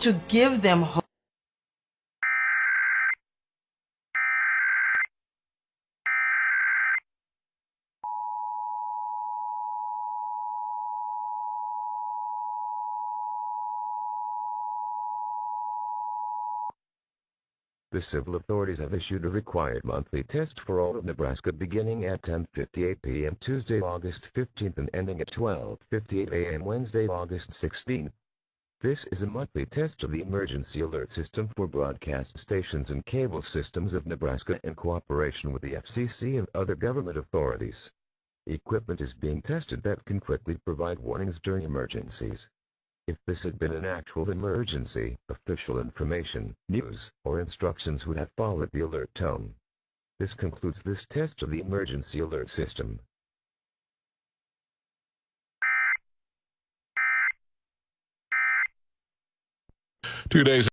to give them hope. The civil authorities have issued a required monthly test for all of Nebraska beginning at 10:58 p.m. Tuesday, August 15th and ending at 12:58 a.m. Wednesday, August 16th. This is a monthly test of the emergency alert system for broadcast stations and cable systems of Nebraska in cooperation with the FCC and other government authorities. Equipment is being tested that can quickly provide warnings during emergencies. If this had been an actual emergency, official information, news, or instructions would have followed the alert tone. This concludes this test of the emergency alert system. 2 days